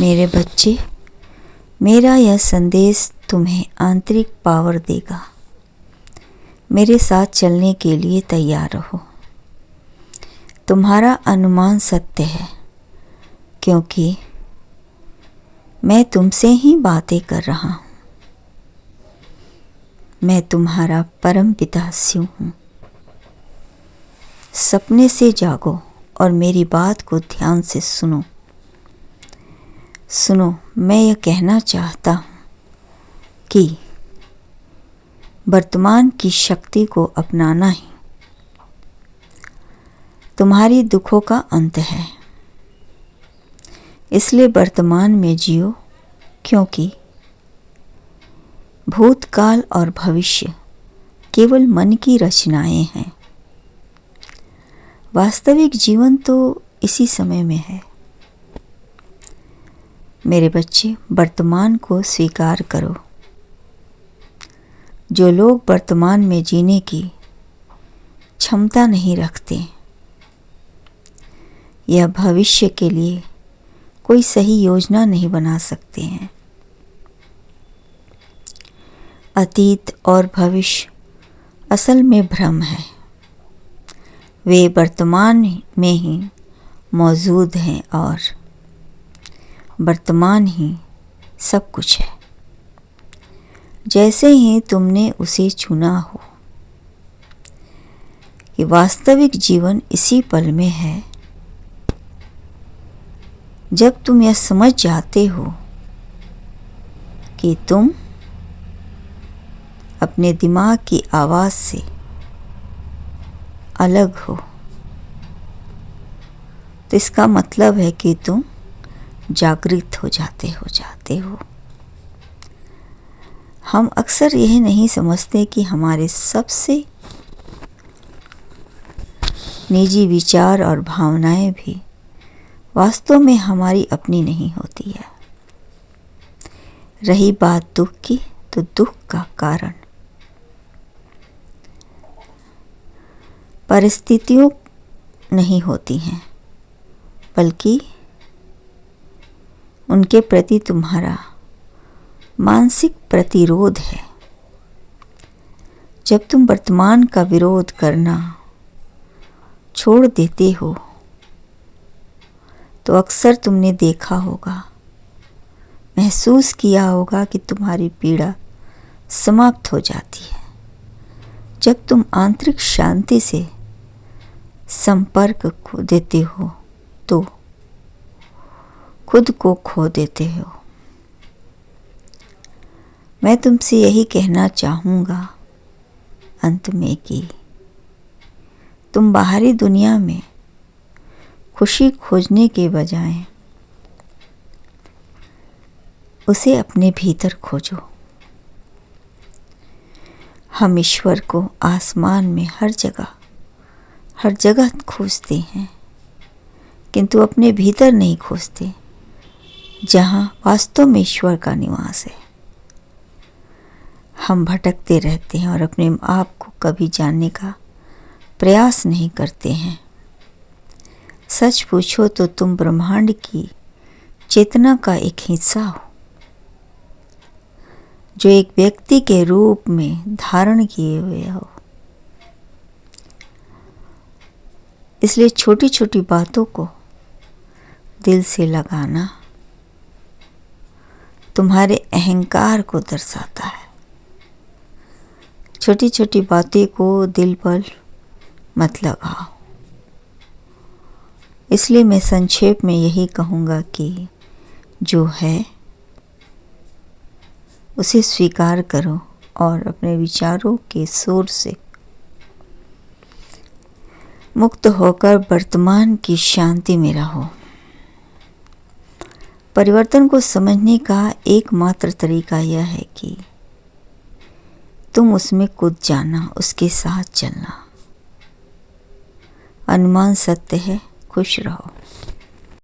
मेरे बच्चे, मेरा यह संदेश तुम्हें आंतरिक पावर देगा। मेरे साथ चलने के लिए तैयार रहो। तुम्हारा अनुमान सत्य है, क्योंकि मैं तुमसे ही बातें कर रहा हूँ। मैं तुम्हारा परम पिता शिव हूँ। सपने से जागो और मेरी बात को ध्यान से सुनो। मैं यह कहना चाहता हूँ कि वर्तमान की शक्ति को अपनाना ही तुम्हारी दुखों का अंत है। इसलिए वर्तमान में जियो, क्योंकि भूतकाल और भविष्य केवल मन की रचनाएं हैं। वास्तविक जीवन तो इसी समय में है। मेरे बच्चे, वर्तमान को स्वीकार करो। जो लोग वर्तमान में जीने की क्षमता नहीं रखते, यह भविष्य के लिए कोई सही योजना नहीं बना सकते हैं। अतीत और भविष्य असल में भ्रम है। वे वर्तमान में ही मौजूद हैं और वर्तमान ही सब कुछ है। जैसे ही तुमने उसे चुना हो कि वास्तविक जीवन इसी पल में है, जब तुम यह समझ जाते हो कि तुम अपने दिमाग की आवाज़ से अलग हो, तो इसका मतलब है कि तुम जागृत हो जाते हो। हम अक्सर यह नहीं समझते कि हमारे सबसे निजी विचार और भावनाएं भी वास्तव में हमारी अपनी नहीं होती है। रही बात दुख की, तो दुख का कारण परिस्थितियों नहीं होती हैं, बल्कि उनके प्रति तुम्हारा मानसिक प्रतिरोध है। जब तुम वर्तमान का विरोध करना छोड़ देते हो, तो अक्सर तुमने देखा होगा, महसूस किया होगा कि तुम्हारी पीड़ा समाप्त हो जाती है जब तुम आंतरिक शांति से संपर्क खो देते हो, तो खुद को खो देते हो। मैं तुमसे यही कहना चाहूँगा अंत में कि तुम बाहरी दुनिया में खुशी खोजने के बजाय उसे अपने भीतर खोजो। हम ईश्वर को आसमान में हर जगह खोजते हैं, किंतु अपने भीतर नहीं खोजते, जहाँ वास्तव में ईश्वर का निवास है। हम भटकते रहते हैं और अपने आप को कभी जानने का प्रयास नहीं करते हैं। सच पूछो तो तुम ब्रह्मांड की चेतना का एक हिस्सा हो, जो एक व्यक्ति के रूप में धारण किए हुए हो। इसलिए छोटी छोटी बातों को दिल से लगाना तुम्हारे अहंकार को दर्शाता है। छोटी छोटी बातें को दिल पर मत लगाओ। इसलिए मैं संक्षेप में यही कहूँगा कि जो है उसे स्वीकार करो और अपने विचारों के शोर से मुक्त होकर वर्तमान की शांति में रहो। परिवर्तन को समझने का एकमात्र तरीका यह है कि तुम उसमें कूद जाना, उसके साथ चलना। अनुमान सत्य है। खुश रहो।